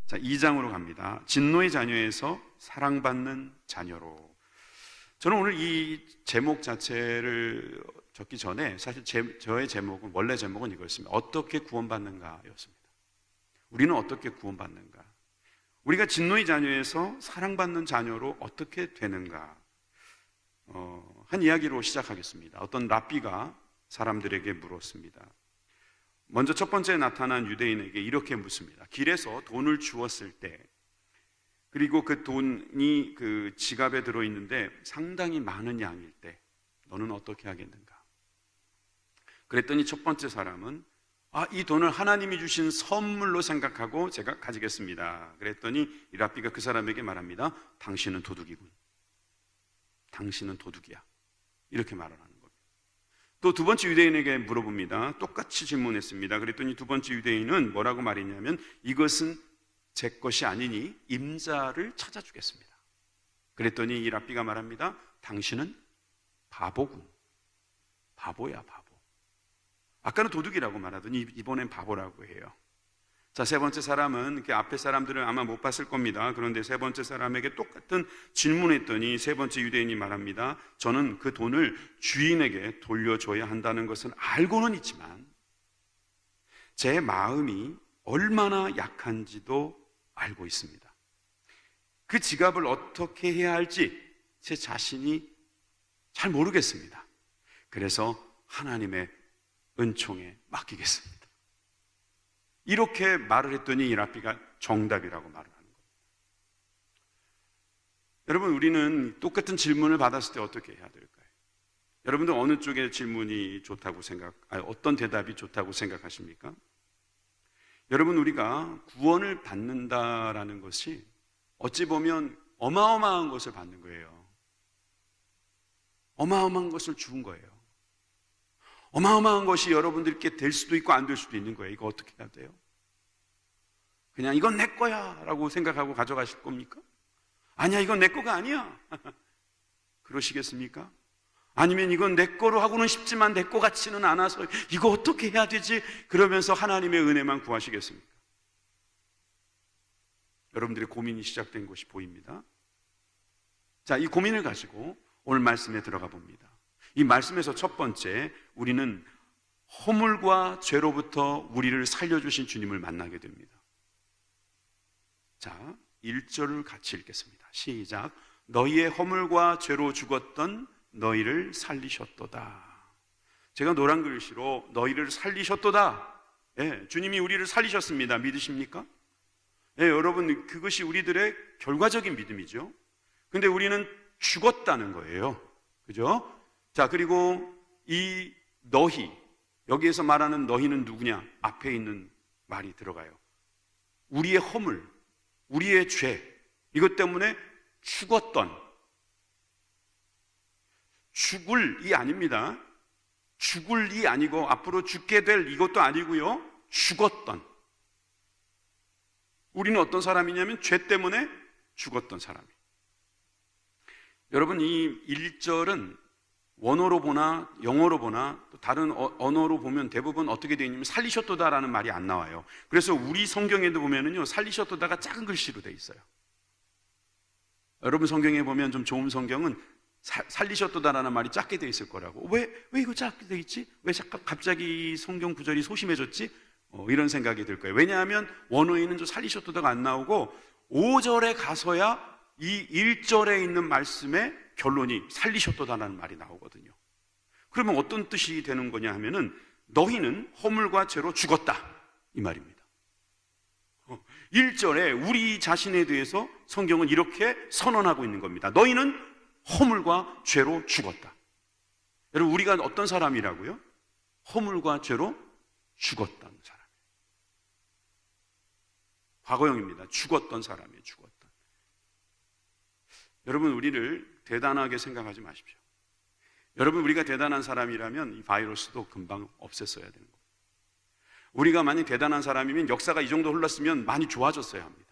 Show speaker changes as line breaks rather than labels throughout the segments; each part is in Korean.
자, 2장으로 갑니다. 진노의 자녀에서 사랑받는 자녀로. 저는 오늘 이 제목 자체를 적기 전에 사실 저의 제목은, 원래 제목은 이거였습니다. 어떻게 구원받는가 였습니다. 우리는 어떻게 구원받는가? 우리가 진노의 자녀에서 사랑받는 자녀로 어떻게 되는가? 한 이야기로 시작하겠습니다. 어떤 랍비가 사람들에게 물었습니다. 먼저 첫 번째 나타난 유대인에게 이렇게 묻습니다. 길에서 돈을 주었을 때, 그리고 그 돈이 그 지갑에 들어있는데 상당히 많은 양일 때 너는 어떻게 하겠는가? 그랬더니 첫 번째 사람은 이 돈을 하나님이 주신 선물로 생각하고 제가 가지겠습니다. 그랬더니 이 랍비가 그 사람에게 말합니다. 당신은 도둑이군. 당신은 도둑이야. 이렇게 말을 하는 겁니다. 또 두 번째 유대인에게 물어봅니다. 똑같이 질문했습니다. 그랬더니 두 번째 유대인은 뭐라고 말했냐면 이것은 제 것이 아니니 임자를 찾아주겠습니다. 그랬더니 이 랍비가 말합니다. 당신은 바보군. 바보야, 바보. 아까는 도둑이라고 말하더니 이번엔 바보라고 해요. 자, 세 번째 사람은 그 앞에 사람들은 아마 못 봤을 겁니다. 그런데 세 번째 사람에게 똑같은 질문했더니 세 번째 유대인이 말합니다. 저는 그 돈을 주인에게 돌려줘야 한다는 것은 알고는 있지만 제 마음이 얼마나 약한지도 알고 있습니다. 그 지갑을 어떻게 해야 할지 제 자신이 잘 모르겠습니다. 그래서 하나님의 은총에 맡기겠습니다. 이렇게 말을 했더니 이 랍비가 정답이라고 말을 하는 겁니다. 여러분, 우리는 똑같은 질문을 받았을 때 어떻게 해야 될까요? 여러분들 어느 쪽의 질문이 좋다고 어떤 대답이 좋다고 생각하십니까? 여러분, 우리가 구원을 받는다라는 것이 어찌 보면 어마어마한 것을 받는 거예요. 어마어마한 것을 주은 거예요. 어마어마한 것이 여러분들께 될 수도 있고 안 될 수도 있는 거예요. 이거 어떻게 해야 돼요? 그냥 이건 내 거야 라고 생각하고 가져가실 겁니까? 아니야, 이건 내 거가 아니야. 그러시겠습니까? 아니면 이건 내 거로 하고는 싶지만 내 거 같지는 않아서 이거 어떻게 해야 되지? 그러면서 하나님의 은혜만 구하시겠습니까? 여러분들의 고민이 시작된 것이 보입니다. 자, 이 고민을 가지고 오늘 말씀에 들어가 봅니다. 이 말씀에서 첫 번째, 우리는 허물과 죄로부터 우리를 살려주신 주님을 만나게 됩니다. 자, 1절을 같이 읽겠습니다. 시작. 너희의 허물과 죄로 죽었던 너희를 살리셨도다. 제가 노란 글씨로 너희를 살리셨도다. 예, 주님이 우리를 살리셨습니다. 믿으십니까? 예, 여러분, 그것이 우리들의 결과적인 믿음이죠. 근데 우리는 죽었다는 거예요. 그죠? 자, 그리고 이 너희, 여기에서 말하는 너희는 누구냐? 앞에 있는 말이 들어가요. 우리의 허물, 우리의 죄, 이것 때문에 죽었던, 죽을 이 아닙니다. 죽을 이 아니고 앞으로 죽게 될 이것도 아니고요. 죽었던. 우리는 어떤 사람이냐면 죄 때문에 죽었던 사람이. 여러분, 이 1절은 원어로 보나 영어로 보나 또 다른 언어로 보면 대부분 어떻게 되어 있냐면 살리셨도다라는 말이 안 나와요. 그래서 우리 성경에도 보면은요, 살리셨도다가 작은 글씨로 되어 있어요. 여러분 성경에 보면 좀 좋은 성경은 살리셨도다라는 말이 작게 되어 있을 거라고. 왜 이거 작게 되어 있지? 왜 갑자기 성경 구절이 소심해졌지? 이런 생각이 들 거예요. 왜냐하면 원어에는 좀 살리셨도다가 안 나오고 5절에 가서야 이 1절에 있는 말씀의 결론이 살리셨도다라는 말이 나오거든요. 그러면 어떤 뜻이 되는 거냐 하면은 너희는 허물과 죄로 죽었다, 이 말입니다. 1절에 우리 자신에 대해서 성경은 이렇게 선언하고 있는 겁니다. 너희는 허물과 죄로 죽었다. 여러분, 우리가 어떤 사람이라고요? 허물과 죄로 죽었다는 사람. 과거형입니다. 죽었던 사람이에요. 죽었던. 여러분, 우리를 대단하게 생각하지 마십시오. 여러분, 우리가 대단한 사람이라면 이 바이러스도 금방 없앴어야 되는 거예요. 우리가 만약 대단한 사람이면 역사가 이 정도 흘렀으면 많이 좋아졌어야 합니다.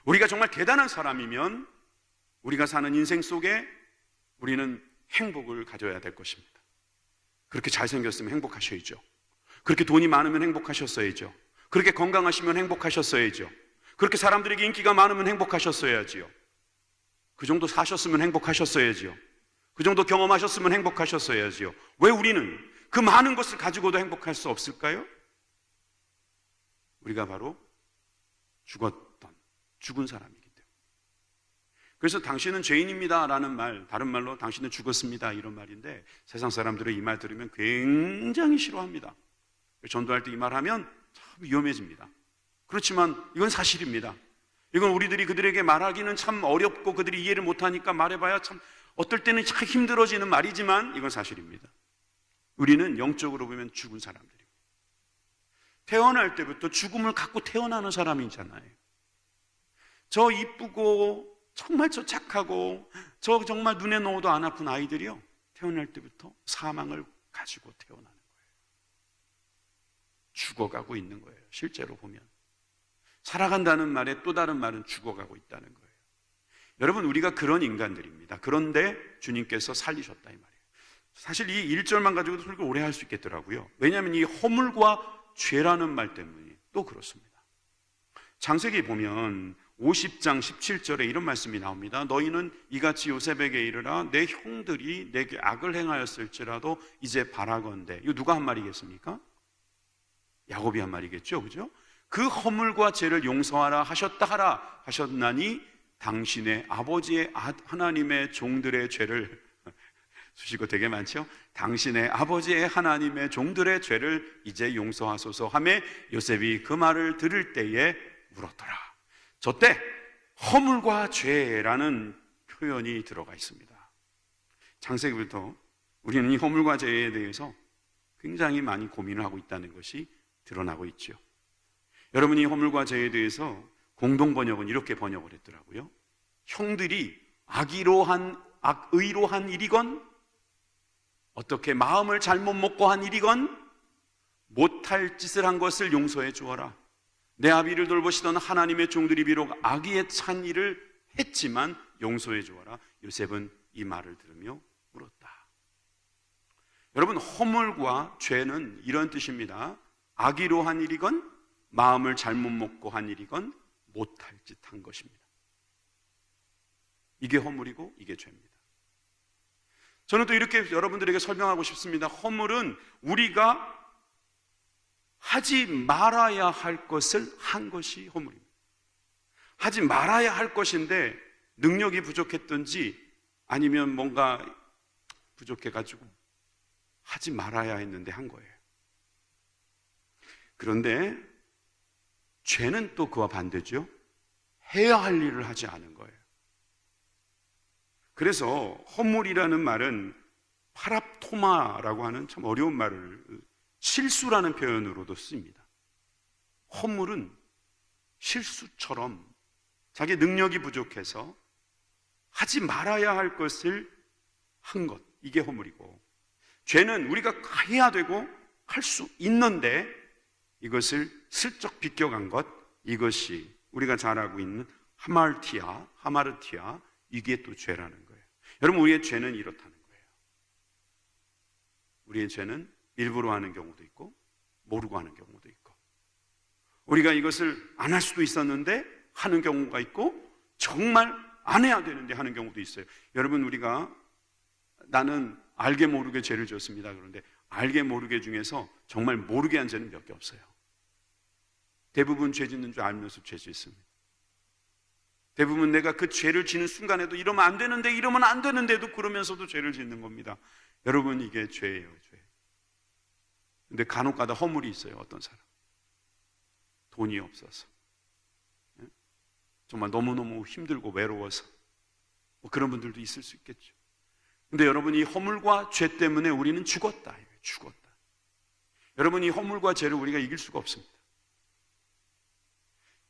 우리가 정말 대단한 사람이면 우리가 사는 인생 속에 우리는 행복을 가져야 될 것입니다. 그렇게 잘생겼으면 행복하셔야죠. 그렇게 돈이 많으면 행복하셨어야죠. 그렇게 건강하시면 행복하셨어야죠. 그렇게 사람들에게 인기가 많으면 행복하셨어야지요. 그 정도 사셨으면 행복하셨어야지요. 그 정도 경험하셨으면 행복하셨어야지요. 왜 우리는 그 많은 것을 가지고도 행복할 수 없을까요? 우리가 바로 죽은 사람이기 때문에. 그래서 당신은 죄인입니다 라는 말, 다른 말로 당신은 죽었습니다 이런 말인데, 세상 사람들은 이 말 들으면 굉장히 싫어합니다. 전도할 때 이 말 하면 참 위험해집니다. 그렇지만 이건 사실입니다. 이건 우리들이 그들에게 말하기는 참 어렵고 그들이 이해를 못하니까 말해봐야 참 어떨 때는 참 힘들어지는 말이지만 이건 사실입니다. 우리는 영적으로 보면 죽은 사람들이에요. 태어날 때부터 죽음을 갖고 태어나는 사람이잖아요. 저 이쁘고 정말 저 착하고 저 정말 눈에 넣어도 안 아픈 아이들이요, 태어날 때부터 사망을 가지고 태어나는 거예요. 죽어가고 있는 거예요. 실제로 보면 살아간다는 말에 또 다른 말은 죽어가고 있다는 거예요. 여러분, 우리가 그런 인간들입니다. 그런데 주님께서 살리셨다 이 말이에요. 사실 이 1절만 가지고도 설교 오래 할 수 있겠더라고요. 왜냐하면 이 허물과 죄라는 말 때문에 또 그렇습니다. 창세기 보면 50장 17절에 이런 말씀이 나옵니다. 너희는 이같이 요셉에게 이르라, 내 형들이 내게 악을 행하였을지라도 이제 바라건대. 이거 누가 한 말이겠습니까? 야곱이 한 말이겠죠, 그죠? 그 허물과 죄를 용서하라 하셨다 하라 하셨나니 당신의 아버지의 하나님의 종들의 죄를 수식어 되게 많죠? 당신의 아버지의 하나님의 종들의 죄를 이제 용서하소서 하며 요셉이 그 말을 들을 때에 울었더라. 저때 허물과 죄라는 표현이 들어가 있습니다. 창세기부터 우리는 이 허물과 죄에 대해서 굉장히 많이 고민을 하고 있다는 것이 드러나고 있죠. 여러분이 허물과 죄에 대해서 공동 번역은 이렇게 번역을 했더라고요. 형들이 의로 한 일이건, 어떻게 마음을 잘못 먹고 한 일이건, 못할 짓을 한 것을 용서해 주어라. 내 아비를 돌보시던 하나님의 종들이 비록 악의에 찬 일을 했지만 용서해 주어라. 요셉은 이 말을 들으며 울었다. 여러분, 허물과 죄는 이런 뜻입니다. 악의로 한 일이건, 마음을 잘못 먹고 한 일이건, 못할 짓 한 것입니다. 이게 허물이고 이게 죄입니다. 저는 또 이렇게 여러분들에게 설명하고 싶습니다. 허물은 우리가 하지 말아야 할 것을 한 것이 허물입니다. 하지 말아야 할 것인데 능력이 부족했든지 아니면 뭔가 부족해가지고 하지 말아야 했는데 한 거예요. 그런데 죄는 또 그와 반대죠. 해야 할 일을 하지 않은 거예요. 그래서 허물이라는 말은 파랍토마라고 하는 참 어려운 말을 실수라는 표현으로도 씁니다. 허물은 실수처럼 자기 능력이 부족해서 하지 말아야 할 것을 한 것, 이게 허물이고, 죄는 우리가 해야 되고 할 수 있는데 이것을 슬쩍 비껴간 것, 이것이 우리가 잘 알고 있는 하마르티아, 이게 또 죄라는 거예요. 여러분, 우리의 죄는 이렇다는 거예요. 우리의 죄는 일부러 하는 경우도 있고 모르고 하는 경우도 있고, 우리가 이것을 안 할 수도 있었는데 하는 경우가 있고, 정말 안 해야 되는데 하는 경우도 있어요. 여러분, 우리가 나는 알게 모르게 죄를 지었습니다. 그런데 알게 모르게 중에서 정말 모르게 한 죄는 몇 개 없어요. 대부분 죄 짓는 줄 알면서 죄 짓습니다. 대부분 내가 그 죄를 지는 순간에도 이러면 안 되는데, 이러면 안 되는데도 그러면서도 죄를 짓는 겁니다. 여러분, 이게 죄예요, 죄. 근데 간혹 가다 허물이 있어요. 어떤 사람 돈이 없어서, 정말 너무너무 힘들고 외로워서, 뭐 그런 분들도 있을 수 있겠죠. 근데 여러분, 이 허물과 죄 때문에 우리는 죽었다. 여러분, 이 허물과 죄를 우리가 이길 수가 없습니다.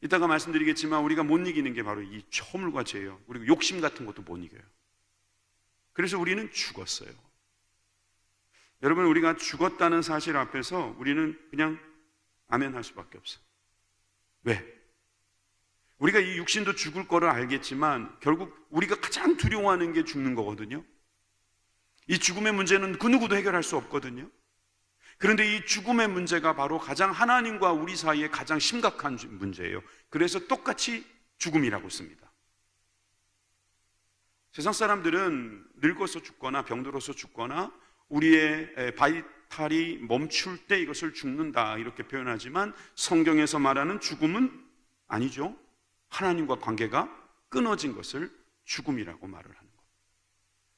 이따가 말씀드리겠지만 우리가 못 이기는 게 바로 이 허물과 죄예요. 그리고 욕심 같은 것도 못 이겨요. 그래서 우리는 죽었어요. 여러분, 우리가 죽었다는 사실 앞에서 우리는 그냥 아멘 할 수밖에 없어요. 왜? 우리가 이 육신도 죽을 거를 알겠지만 결국 우리가 가장 두려워하는 게 죽는 거거든요. 이 죽음의 문제는 그 누구도 해결할 수 없거든요. 그런데 이 죽음의 문제가 바로 가장 하나님과 우리 사이에 가장 심각한 문제예요. 그래서 똑같이 죽음이라고 씁니다. 세상 사람들은 늙어서 죽거나 병들어서 죽거나 우리의 바이탈이 멈출 때 이것을 죽는다 이렇게 표현하지만 성경에서 말하는 죽음은 아니죠. 하나님과 관계가 끊어진 것을 죽음이라고 말을 하는 거예요.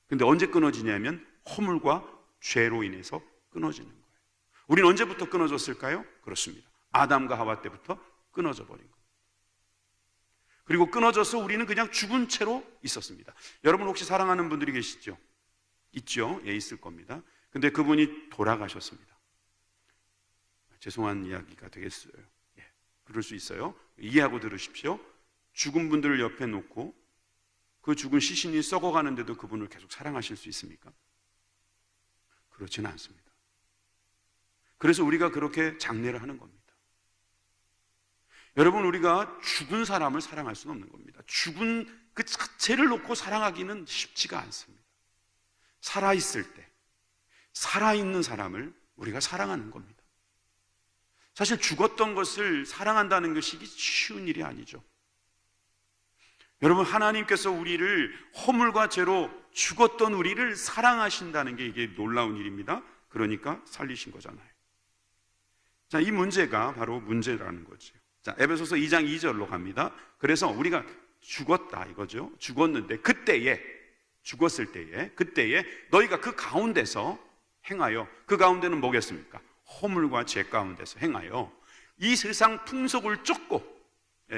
근데 언제 끊어지냐면 허물과 죄로 인해서 끊어지는 거예요. 우리는 언제부터 끊어졌을까요? 그렇습니다. 아담과 하와 때부터 끊어져 버린 거예요. 그리고 끊어져서 우리는 그냥 죽은 채로 있었습니다. 여러분 혹시 사랑하는 분들이 계시죠? 있죠? 예, 있을 겁니다. 근데 그분이 돌아가셨습니다. 죄송한 이야기가 되겠어요. 예, 그럴 수 있어요. 이해하고 들으십시오. 죽은 분들을 옆에 놓고 그 죽은 시신이 썩어가는데도 그분을 계속 사랑하실 수 있습니까? 그렇지는 않습니다. 그래서 우리가 그렇게 장례를 하는 겁니다. 여러분, 우리가 죽은 사람을 사랑할 수는 없는 겁니다. 죽은 그 자체를 놓고 사랑하기는 쉽지가 않습니다. 살아있을 때, 살아있는 사람을 우리가 사랑하는 겁니다. 사실 죽었던 것을 사랑한다는 것이 쉬운 일이 아니죠. 여러분, 하나님께서 우리를 허물과 죄로 죽었던 우리를 사랑하신다는 게 이게 놀라운 일입니다. 그러니까 살리신 거잖아요. 자, 이 문제가 바로 문제라는 거죠. 자, 에베소서 2장 2절로 갑니다. 그래서 우리가 죽었다 이거죠. 죽었는데 죽었을 때에 그때에 너희가 그 가운데서 행하여, 그 가운데는 뭐겠습니까? 허물과 죄 가운데서 행하여 이 세상 풍속을 쫓고,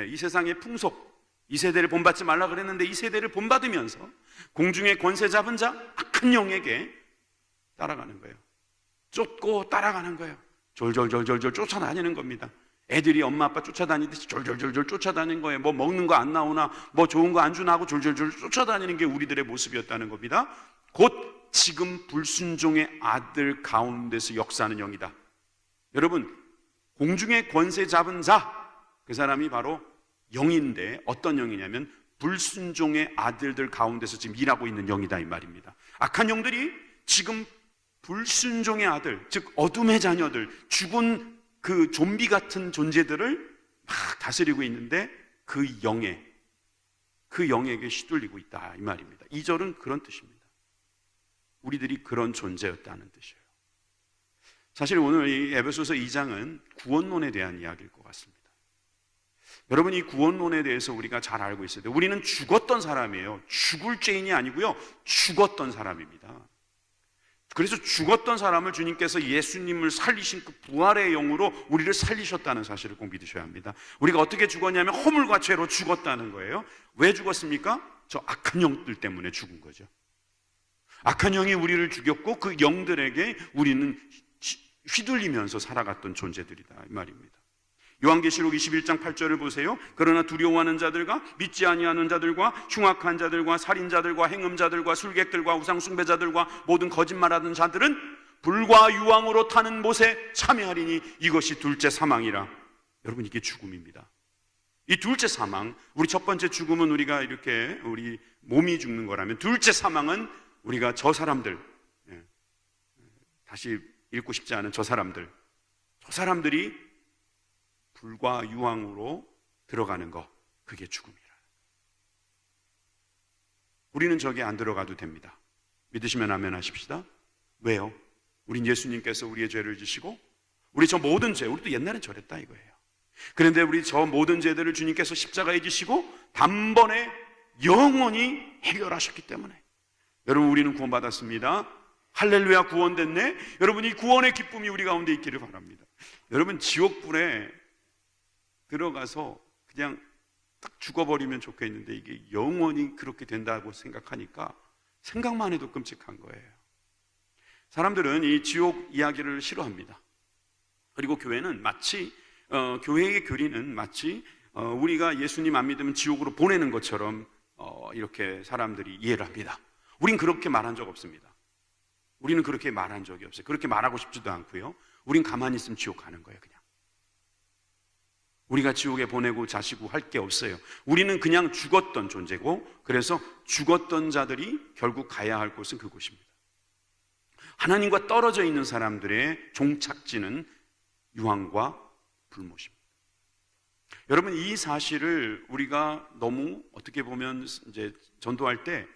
이 세상의 풍속, 이 세대를 본받지 말라 그랬는데 이 세대를 본받으면서 공중의 권세 잡은 자 악한 영에게 따라가는 거예요. 쫓고 따라가는 거예요. 졸졸졸졸 쫓아다니는 겁니다. 애들이 엄마 아빠 쫓아다니듯이 졸졸졸졸 쫓아다니는 거예요. 뭐 먹는 거 안 나오나, 뭐 좋은 거 안 주나 하고 졸졸졸 쫓아다니는 게 우리들의 모습이었다는 겁니다. 곧 지금 불순종의 아들 가운데서 역사하는 영이다. 여러분, 공중의 권세 잡은 자, 그 사람이 바로 영인데 어떤 영이냐면 불순종의 아들들 가운데서 지금 일하고 있는 영이다 이 말입니다. 악한 영들이 지금 불순종의 아들, 즉 어둠의 자녀들, 죽은 그 좀비 같은 존재들을 막 다스리고 있는데 그 영에게 휘둘리고 있다 이 말입니다. 2절은 그런 뜻입니다. 우리들이 그런 존재였다는 뜻이에요. 사실 오늘 이 에베소서 2장은 구원론에 대한 이야기일 것 같습니다. 여러분, 이 구원론에 대해서 우리가 잘 알고 있어야 돼요. 우리는 죽었던 사람이에요. 죽을 죄인이 아니고요, 죽었던 사람입니다. 그래서 죽었던 사람을 주님께서 예수님을 살리신 그 부활의 영으로 우리를 살리셨다는 사실을 꼭 믿으셔야 합니다. 우리가 어떻게 죽었냐면 허물과 죄로 죽었다는 거예요. 왜 죽었습니까? 저 악한 영들 때문에 죽은 거죠. 악한 영이 우리를 죽였고 그 영들에게 우리는 휘둘리면서 살아갔던 존재들이다 이 말입니다. 요한계시록 21장 8절을 보세요. 그러나 두려워하는 자들과 믿지 아니하는 자들과 흉악한 자들과 살인자들과 행음자들과 술객들과 우상숭배자들과 모든 거짓말하는 자들은 불과 유황으로 타는 못에 참여하리니 이것이 둘째 사망이라. 여러분, 이게 죽음입니다. 이 둘째 사망, 우리 첫 번째 죽음은 우리가 이렇게 우리 몸이 죽는 거라면, 둘째 사망은 우리가 저 사람들, 다시 읽고 싶지 않은 저 사람들이 불과 유황으로 들어가는 거, 그게 죽음이라. 우리는 저기 안 들어가도 됩니다. 믿으시면 아멘 하십시다. 왜요? 우린 예수님께서 우리의 죄를 지시고 우리 저 모든 죄, 우리도 옛날엔 저랬다 이거예요. 그런데 우리 저 모든 죄들을 주님께서 십자가에 지시고 단번에 영원히 해결하셨기 때문에, 여러분, 우리는 구원받았습니다. 할렐루야, 구원됐네. 여러분, 이 구원의 기쁨이 우리 가운데 있기를 바랍니다. 여러분, 지옥불에 들어가서 그냥 딱 죽어버리면 좋겠는데 이게 영원히 그렇게 된다고 생각하니까 생각만 해도 끔찍한 거예요. 사람들은 이 지옥 이야기를 싫어합니다. 그리고 교회는 마치 교회의 교리는 마치 우리가 예수님 안 믿으면 지옥으로 보내는 것처럼 이렇게 사람들이 이해를 합니다. 우린 그렇게 말한 적 없습니다. 우리는 그렇게 말한 적이 없어요. 그렇게 말하고 싶지도 않고요. 우린 가만히 있으면 지옥 가는 거예요. 그냥 우리가 지옥에 보내고 자시고 할 게 없어요. 우리는 그냥 죽었던 존재고, 그래서 죽었던 자들이 결국 가야 할 곳은 그곳입니다. 하나님과 떨어져 있는 사람들의 종착지는 유황과 불못입니다. 여러분, 이 사실을 우리가 너무 어떻게 보면 이제 전도할 때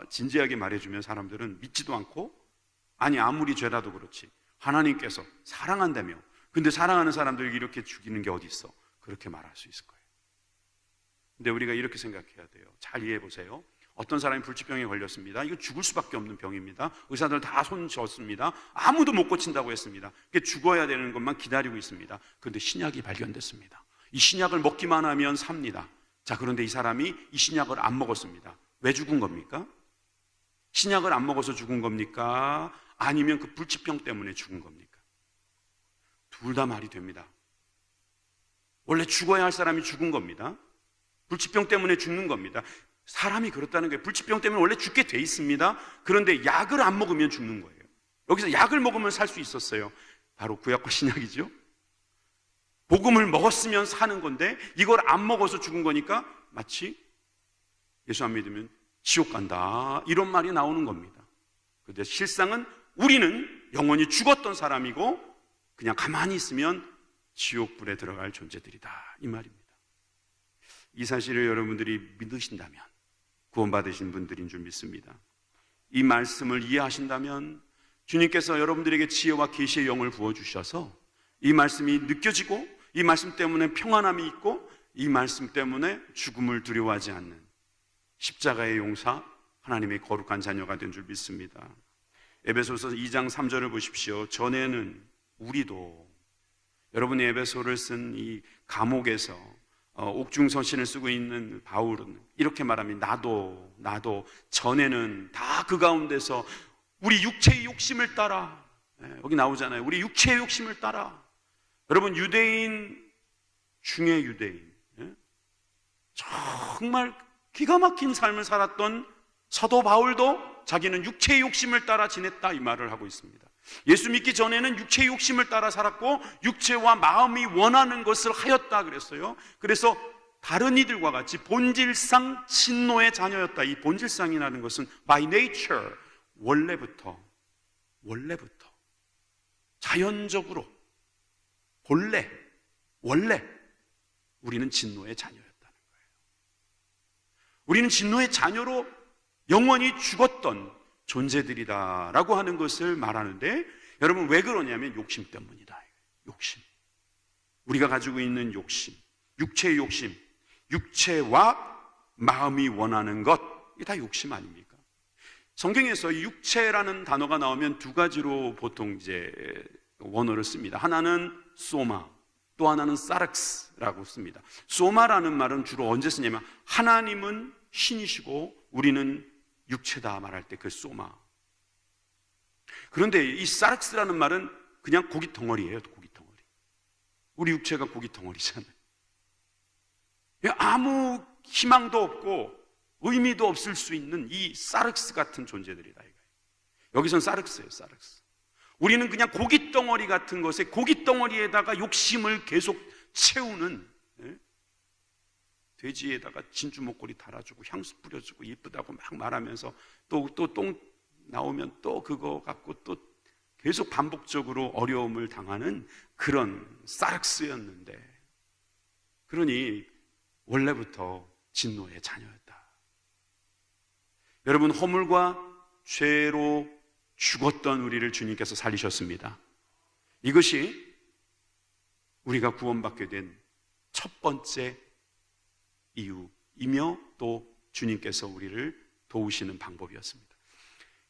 진지하게 말해주면 사람들은 믿지도 않고, 아니 아무리 죄라도 그렇지 하나님께서 사랑한다며, 근데 사랑하는 사람들을 이렇게 죽이는 게 어디 있어? 그렇게 말할 수 있을 거예요. 근데 우리가 이렇게 생각해야 돼요. 잘 이해해 보세요. 어떤 사람이 불치병에 걸렸습니다. 이거 죽을 수밖에 없는 병입니다. 의사들 다 손 졌습니다. 아무도 못 고친다고 했습니다. 죽어야 되는 것만 기다리고 있습니다. 그런데 신약이 발견됐습니다. 이 신약을 먹기만 하면 삽니다. 자, 그런데 이 사람이 이 신약을 안 먹었습니다. 왜 죽은 겁니까? 신약을 안 먹어서 죽은 겁니까? 아니면 그 불치병 때문에 죽은 겁니까? 둘 다 말이 됩니다. 원래 죽어야 할 사람이 죽은 겁니다. 불치병 때문에 죽는 겁니다. 사람이 그렇다는 거예요. 불치병 때문에 원래 죽게 돼 있습니다. 그런데 약을 안 먹으면 죽는 거예요. 여기서 약을 먹으면 살 수 있었어요. 바로 구약과 신약이죠. 복음을 먹었으면 사는 건데 이걸 안 먹어서 죽은 거니까 마치 예수 안 믿으면 지옥 간다, 이런 말이 나오는 겁니다. 그런데 실상은 우리는 영원히 죽었던 사람이고 그냥 가만히 있으면 지옥불에 들어갈 존재들이다, 이 말입니다. 이 사실을 여러분들이 믿으신다면 구원받으신 분들인 줄 믿습니다. 이 말씀을 이해하신다면 주님께서 여러분들에게 지혜와 계시의 영을 부어주셔서 이 말씀이 느껴지고 이 말씀 때문에 평안함이 있고 이 말씀 때문에 죽음을 두려워하지 않는 십자가의 용사, 하나님의 거룩한 자녀가 된 줄 믿습니다. 에베소서 2장 3절을 보십시오. 전에는 우리도, 여러분이 에베소를 쓴 이 감옥에서 옥중서신을 쓰고 있는 바울은 이렇게 말합니다. 나도 전에는 다 그 가운데서 우리 육체의 욕심을 따라, 여기 나오잖아요. 우리 육체의 욕심을 따라. 여러분, 유대인 중에 유대인, 정말 기가 막힌 삶을 살았던 사도 바울도 자기는 육체의 욕심을 따라 지냈다, 이 말을 하고 있습니다. 예수 믿기 전에는 육체의 욕심을 따라 살았고 육체와 마음이 원하는 것을 하였다 그랬어요. 그래서 다른 이들과 같이 본질상 진노의 자녀였다. 이 본질상이라는 것은 by nature, 원래부터 자연적으로 원래 우리는 진노의 자녀였다는 거예요. 우리는 진노의 자녀로 영원히 죽었던 존재들이다라고 하는 것을 말하는데, 여러분 왜 그러냐면 욕심 때문이다. 욕심. 우리가 가지고 있는 욕심, 육체의 욕심, 육체와 마음이 원하는 것, 이게 다 욕심 아닙니까? 성경에서 육체라는 단어가 나오면 두 가지로 보통 이제 원어를 씁니다. 하나는 소마, 또 하나는 사락스라고 씁니다. 소마라는 말은 주로 언제 쓰냐면 하나님은 신이시고 우리는 육체다 말할 때 그 소마. 그런데 이 사락스라는 말은 그냥 고기 덩어리예요. 고기 덩어리. 우리 육체가 고기 덩어리잖아요. 아무 희망도 없고 의미도 없을 수 있는 이 사락스 같은 존재들이다. 여기선 사락스예요. 사락스. 우리는 그냥 고기 덩어리 같은 것에, 고기 덩어리에다가 욕심을 계속 채우는, 돼지에다가 진주 목걸이 달아주고 향수 뿌려주고 예쁘다고 막 말하면서 또 똥 나오면 또 그거 갖고 또 계속 반복적으로 어려움을 당하는 그런 사락스였는데, 그러니 원래부터 진노의 자녀였다. 여러분, 허물과 죄로 죽었던 우리를 주님께서 살리셨습니다. 이것이 우리가 구원받게 된 첫 번째 이유이며 또 주님께서 우리를 도우시는 방법이었습니다.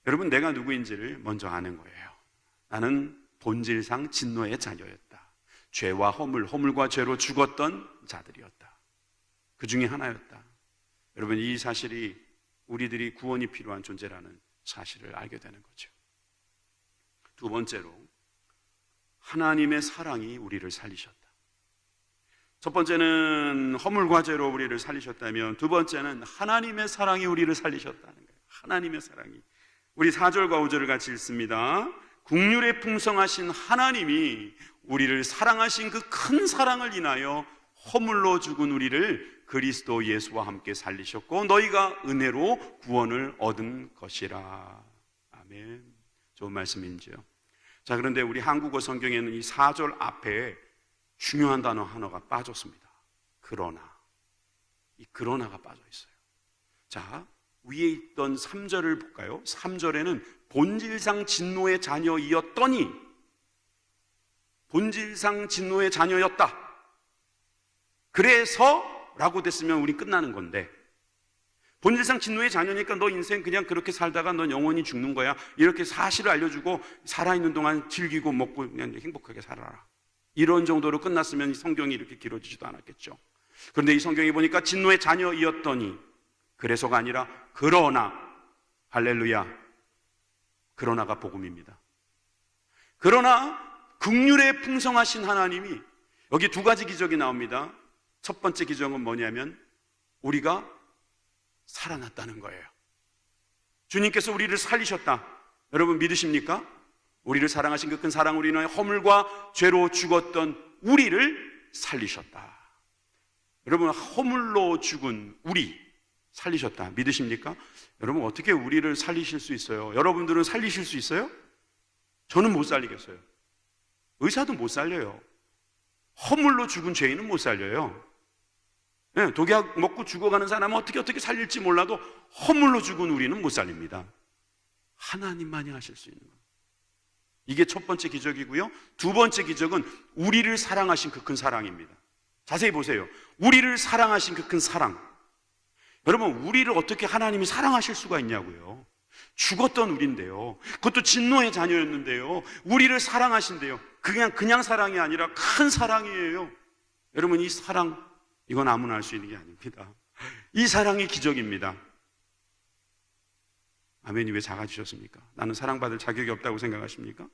여러분, 내가 누구인지를 먼저 아는 거예요. 나는 본질상 진노의 자녀였다. 죄와 허물과 죄로 죽었던 자들이었다. 그 중에 하나였다. 여러분, 이 사실이 우리들이 구원이 필요한 존재라는 사실을 알게 되는 거죠. 두 번째로, 하나님의 사랑이 우리를 살리셨다. 첫 번째는 허물과 죄로 우리를 살리셨다면, 두 번째는 하나님의 사랑이 우리를 살리셨다는 거예요. 하나님의 사랑이. 우리 4절과 5절을 같이 읽습니다. 국률에 풍성하신 하나님이 우리를 사랑하신 그 큰 사랑을 인하여 허물로 죽은 우리를 그리스도 예수와 함께 살리셨고 너희가 은혜로 구원을 얻은 것이라. 아멘. 좋은 말씀인지요. 자, 그런데 우리 한국어 성경에는 이 4절 앞에 중요한 단어 하나가 빠졌습니다. 그러나. 이 그러나가 빠져 있어요. 자, 위에 있던 3절을 볼까요? 3절에는 본질상 진노의 자녀이었더니, 본질상 진노의 자녀였다, 그래서 라고 됐으면 우리 끝나는 건데, 본질상 진노의 자녀니까 너 인생 그냥 그렇게 살다가 넌 영원히 죽는 거야, 이렇게 사실을 알려주고 살아있는 동안 즐기고 먹고 그냥 행복하게 살아라, 이런 정도로 끝났으면 성경이 이렇게 길어지지도 않았겠죠. 그런데 이 성경에 보니까 진노의 자녀이었더니, 그래서가 아니라 그러나, 할렐루야, 그러나가 복음입니다. 그러나 긍휼에 풍성하신 하나님이, 여기 두 가지 기적이 나옵니다. 첫 번째 기적은 뭐냐면 우리가 살아났다는 거예요. 주님께서 우리를 살리셨다. 여러분 믿으십니까? 우리를 사랑하신 그 큰 사랑, 우리는 허물과 죄로 죽었던 우리를 살리셨다. 여러분, 허물로 죽은 우리 살리셨다. 믿으십니까? 여러분, 어떻게 우리를 살리실 수 있어요? 여러분들은 살리실 수 있어요? 저는 못 살리겠어요. 의사도 못 살려요. 허물로 죽은 죄인은 못 살려요. 네, 독약 먹고 죽어가는 사람은 어떻게 살릴지 몰라도 허물로 죽은 우리는 못 살립니다. 하나님만이 하실 수 있는 거예요. 이게 첫 번째 기적이고요. 두 번째 기적은 우리를 사랑하신 그 큰 사랑입니다. 자세히 보세요. 우리를 사랑하신 그 큰 사랑. 여러분, 우리를 어떻게 하나님이 사랑하실 수가 있냐고요. 죽었던 우리인데요, 그것도 진노의 자녀였는데요, 우리를 사랑하신대요. 그냥 사랑이 아니라 큰 사랑이에요. 여러분, 이 사랑, 이건 아무나 할 수 있는 게 아닙니다. 이 사랑이 기적입니다. 아멘이 왜 작아지셨습니까? 나는 사랑받을 자격이 없다고 생각하십니까?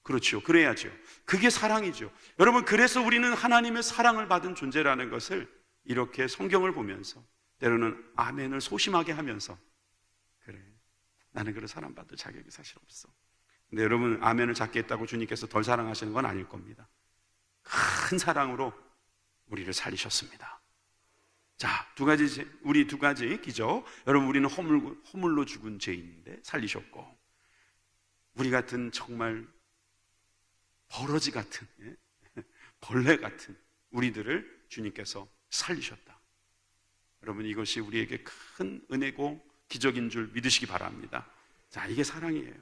그렇죠. 그래야죠. 그게 사랑이죠. 여러분, 그래서 우리는 하나님의 사랑을 받은 존재라는 것을 이렇게 성경을 보면서, 때로는 아멘을 소심하게 하면서, 그래, 나는 그런 사랑받을 자격이 사실 없어. 근데 여러분, 아멘을 작게 했다고 주님께서 덜 사랑하시는 건 아닐 겁니다. 큰 사랑으로 우리를 살리셨습니다. 자, 우리 두 가지 기적. 여러분, 우리는 허물로 죽은 죄인인데 살리셨고, 우리 같은 정말 버러지 같은, 벌레 같은 우리들을 주님께서 살리셨다. 여러분, 이것이 우리에게 큰 은혜고 기적인 줄 믿으시기 바랍니다. 자, 이게 사랑이에요.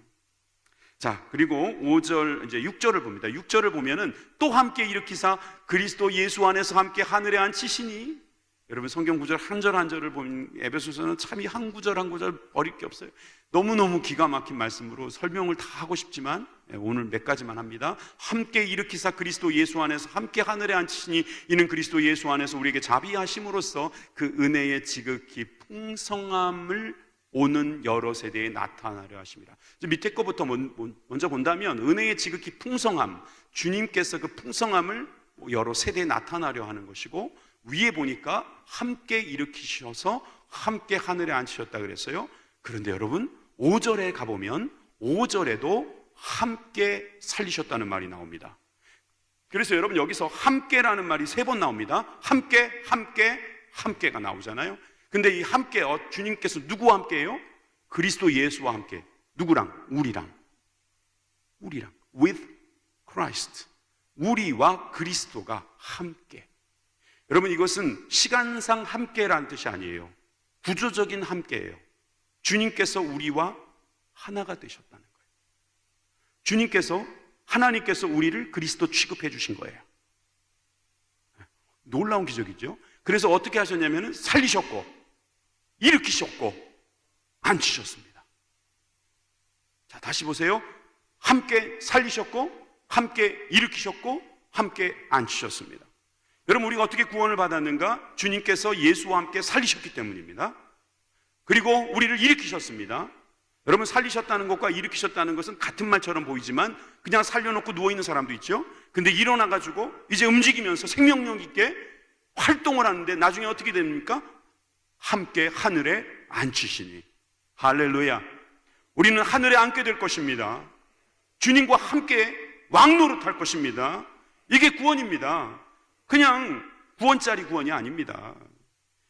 자, 그리고 5절, 이제 6절을 봅니다. 6절을 보면은 또 함께 일으키사 그리스도 예수 안에서 함께 하늘에 앉히시니, 여러분 성경 구절 한 절 한 절을 보면 에베소서는 참 이 한 구절 한 구절 버릴 게 없어요. 너무너무 기가 막힌 말씀으로 설명을 다 하고 싶지만 오늘 몇 가지만 합니다. 함께 일으키사 그리스도 예수 안에서 함께 하늘에 앉히시니, 이는 그리스도 예수 안에서 우리에게 자비하심으로써 그 은혜의 지극히 풍성함을 오는 여러 세대에 나타나려 하십니다. 밑에 거부터 먼저 본다면, 은혜의 지극히 풍성함, 주님께서 그 풍성함을 여러 세대에 나타나려 하는 것이고, 위에 보니까 함께 일으키셔서 함께 하늘에 앉히셨다 그랬어요. 그런데 여러분, 5절에 가보면 5절에도 함께 살리셨다는 말이 나옵니다. 그래서 여러분, 여기서 함께라는 말이 3번 나옵니다. 함께가 나오잖아요. 근데 이 함께, 주님께서 누구와 함께해요? 그리스도 예수와 함께. 누구랑? 우리랑. with Christ. 우리와 그리스도가 함께. 여러분, 이것은 시간상 함께라는 뜻이 아니에요. 구조적인 함께예요. 주님께서 우리와 하나가 되셨다는 거예요. 하나님께서 우리를 그리스도 취급해 주신 거예요. 놀라운 기적이죠. 그래서 어떻게 하셨냐면 살리셨고, 일으키셨고, 앉히셨습니다. 자, 다시 보세요. 함께 살리셨고, 함께 일으키셨고, 함께 앉히셨습니다. 여러분, 우리가 어떻게 구원을 받았는가? 주님께서 예수와 함께 살리셨기 때문입니다. 그리고 우리를 일으키셨습니다. 여러분, 살리셨다는 것과 일으키셨다는 것은 같은 말처럼 보이지만 그냥 살려놓고 누워있는 사람도 있죠. 근데 일어나가지고 이제 움직이면서 생명력 있게 활동을 하는데 나중에 어떻게 됩니까? 함께 하늘에 앉히시니. 할렐루야. 우리는 하늘에 앉게 될 것입니다. 주님과 함께 왕노릇할 것입니다. 이게 구원입니다. 그냥 구원짜리 구원이 아닙니다.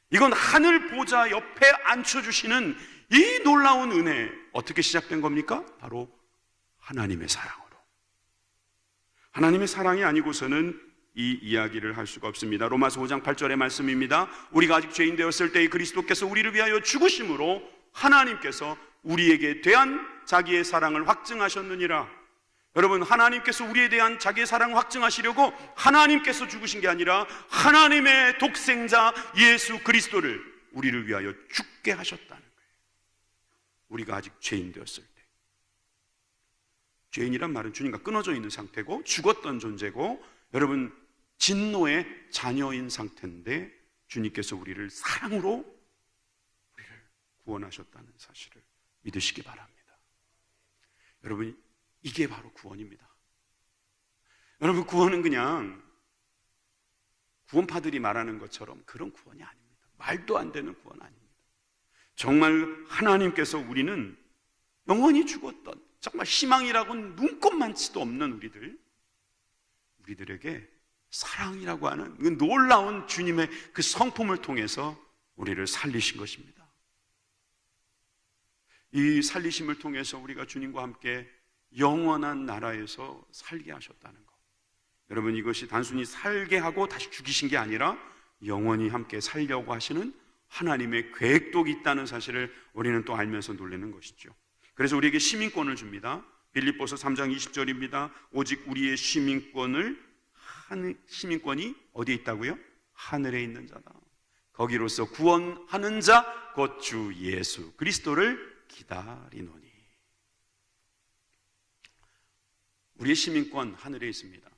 이건 하늘 보좌 옆에 앉혀주시는 이 놀라운 은혜. 어떻게 시작된 겁니까? 바로 하나님의 사랑으로. 하나님의 사랑이 아니고서는 이 이야기를 할 수가 없습니다. 로마서 5장 8절의 말씀입니다. 우리가 아직 죄인 되었을 때에 그리스도께서 우리를 위하여 죽으심으로 하나님께서 우리에게 대한 자기의 사랑을 확증하셨느니라. 여러분, 하나님께서 우리에 대한 자기의 사랑을 확증하시려고 하나님께서 죽으신 게 아니라 하나님의 독생자 예수 그리스도를 우리를 위하여 죽게 하셨다는 거예요. 우리가 아직 죄인 되었을 때. 죄인이란 말은 주님과 끊어져 있는 상태고 죽었던 존재고 여러분 진노의 자녀인 상태인데 주님께서 우리를 사랑으로 우리를 구원하셨다는 사실을 믿으시기 바랍니다. 여러분, 이게 바로 구원입니다. 여러분, 구원은 그냥 구원파들이 말하는 것처럼 그런 구원이 아닙니다. 말도 안 되는 구원 아닙니다. 정말 하나님께서 우리는 영원히 죽었던 정말 희망이라고는 눈꼽만치도 없는 우리들에게 사랑이라고 하는 그 놀라운 주님의 그 성품을 통해서 우리를 살리신 것입니다. 이 살리심을 통해서 우리가 주님과 함께 영원한 나라에서 살게 하셨다는 것. 여러분, 이것이 단순히 살게 하고 다시 죽이신 게 아니라 영원히 함께 살려고 하시는 하나님의 계획도 있다는 사실을 우리는 또 알면서 놀라는 것이죠. 그래서 우리에게 시민권을 줍니다. 빌립보서 3장 20절입니다. 오직 우리의 시민권이 어디에 있다고요? 하늘에 있는 자다. 거기로서 구원하는 자 곧 주 예수 그리스도를 기다리노니. 우리의 시민권 하늘에 있습니다.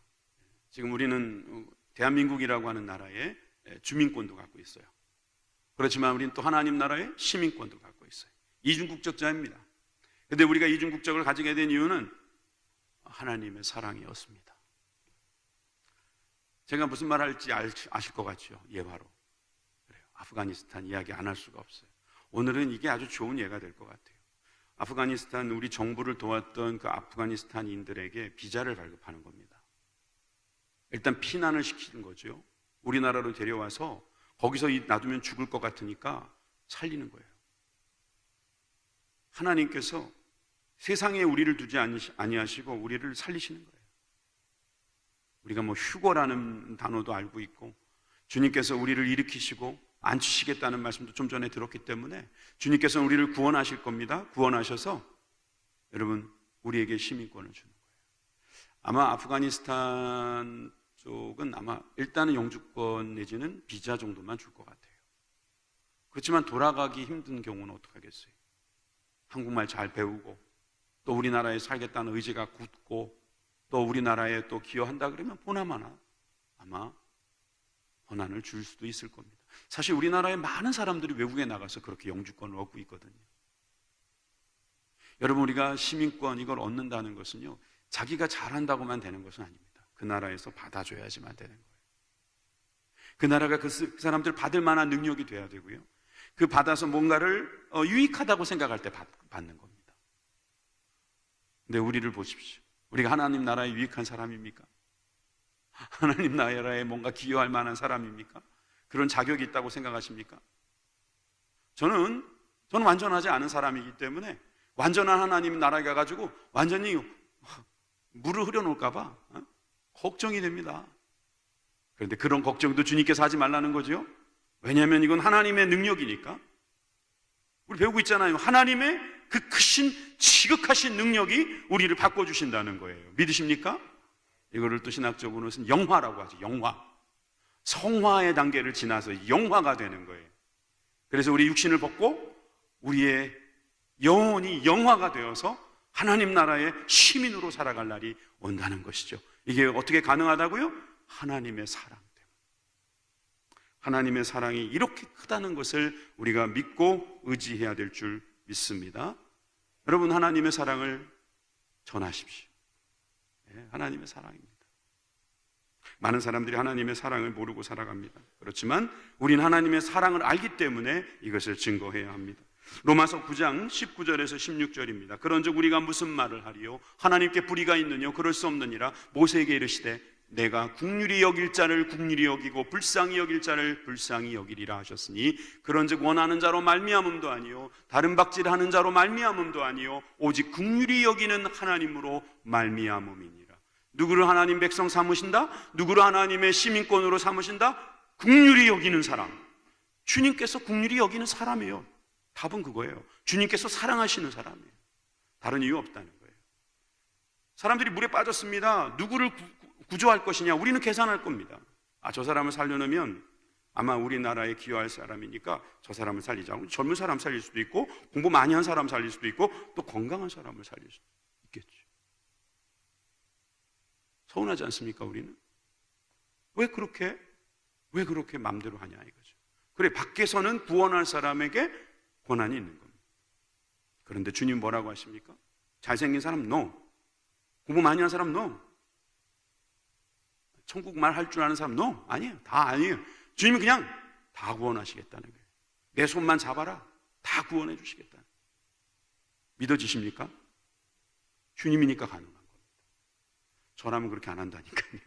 지금 우리는 대한민국이라고 하는 나라의 주민권도 갖고 있어요. 그렇지만 우리는 또 하나님 나라의 시민권도 갖고 있어요. 이중국적자입니다. 그런데 우리가 이중국적을 가지게 된 이유는 하나님의 사랑이었습니다. 제가 무슨 말 할지 아실 것 같죠? 예화로. 그래요. 아프가니스탄 이야기 안 할 수가 없어요. 오늘은 이게 아주 좋은 예가 될 것 같아요. 아프가니스탄 우리 정부를 도왔던 그 아프가니스탄인들에게 비자를 발급하는 겁니다. 일단 피난을 시키는 거죠. 우리나라로 데려와서 거기서 놔두면 죽을 것 같으니까 살리는 거예요. 하나님께서 세상에 우리를 두지 아니하시고 우리를 살리시는 거예요. 우리가 뭐 휴거라는 단어도 알고 있고 주님께서 우리를 일으키시고 앉히시겠다는 말씀도 좀 전에 들었기 때문에 주님께서는 우리를 구원하실 겁니다. 구원하셔서 여러분 우리에게 시민권을 주는 거예요. 아마 아프가니스탄 쪽은 아마 일단은 영주권 내지는 비자 정도만 줄 것 같아요. 그렇지만 돌아가기 힘든 경우는 어떡하겠어요? 한국말 잘 배우고 또 우리나라에 살겠다는 의지가 굳고 또 우리나라에 또 기여한다 그러면 보나마나 아마 권한을 줄 수도 있을 겁니다. 사실 우리나라의 많은 사람들이 외국에 나가서 그렇게 영주권을 얻고 있거든요. 여러분, 우리가 시민권 이걸 얻는다는 것은요, 자기가 잘한다고만 되는 것은 아닙니다. 그 나라에서 받아줘야지만 되는 거예요. 그 나라가 그 사람들 받을 만한 능력이 돼야 되고요, 그 받아서 뭔가를 유익하다고 생각할 때 받는 겁니다. 근데 우리를 보십시오. 우리가 하나님 나라에 유익한 사람입니까? 하나님 나라에 뭔가 기여할 만한 사람입니까? 그런 자격이 있다고 생각하십니까? 저는 완전하지 않은 사람이기 때문에 완전한 하나님 나라에 가가지고 완전히 물을 흐려놓을까 봐 걱정이 됩니다. 그런데 그런 걱정도 주님께서 하지 말라는 거죠. 왜냐하면 이건 하나님의 능력이니까. 우리 배우고 있잖아요. 하나님의 그 크신 지극하신 능력이 우리를 바꿔주신다는 거예요. 믿으십니까? 이거를 또 신학적으로는 영화라고 하죠. 영화. 성화의 단계를 지나서 영화가 되는 거예요. 그래서 우리 육신을 벗고 우리의 영혼이 영화가 되어서 하나님 나라의 시민으로 살아갈 날이 온다는 것이죠. 이게 어떻게 가능하다고요? 하나님의 사랑 때문에. 하나님의 사랑이 이렇게 크다는 것을 우리가 믿고 의지해야 될 줄 믿습니다. 여러분, 하나님의 사랑을 전하십시오. 네, 하나님의 사랑입니다. 많은 사람들이 하나님의 사랑을 모르고 살아갑니다. 그렇지만 우리는 하나님의 사랑을 알기 때문에 이것을 증거해야 합니다. 로마서 9장 19절에서 16절입니다. 그런즉 우리가 무슨 말을 하리요? 하나님께 불의가 있느뇨? 그럴 수 없느니라. 모세에게 이르시되 내가 긍휼히 여길 자를 긍휼히 여기고 불쌍히 여길 자를 불쌍히 여기리라 하셨으니 그런즉 원하는 자로 말미암음도 아니요 다른 박질하는 자로 말미암음도 아니요 오직 긍휼히 여기는 하나님으로 말미암음이니라. 누구를 하나님 백성 삼으신다? 누구를 하나님의 시민권으로 삼으신다? 긍휼히 여기는 사람. 주님께서 긍휼히 여기는 사람이에요. 답은 그거예요. 주님께서 사랑하시는 사람이에요. 다른 이유 없다는 거예요. 사람들이 물에 빠졌습니다. 누구를 구조할 것이냐? 우리는 계산할 겁니다. 저 사람을 살려놓으면 아마 우리나라에 기여할 사람이니까 저 사람을 살리자. 젊은 사람 살릴 수도 있고 공부 많이 한 사람 살릴 수도 있고 또 건강한 사람을 살릴 수도 있겠죠. 서운하지 않습니까? 우리는 왜 그렇게 마음대로 하냐 이거죠. 그래, 밖에서는 구원할 사람에게 권한이 있는 겁니다. 그런데 주님 뭐라고 하십니까? 잘생긴 사람 no, 공부 많이 한 사람 no, 천국말 할 줄 아는 사람 no, 아니에요. 다 아니에요. 주님은 그냥 다 구원하시겠다는 거예요. 내 손만 잡아라, 다 구원해 주시겠다. 믿어지십니까? 주님이니까 가능한 겁니다. 저라면 그렇게 안 한다니까요.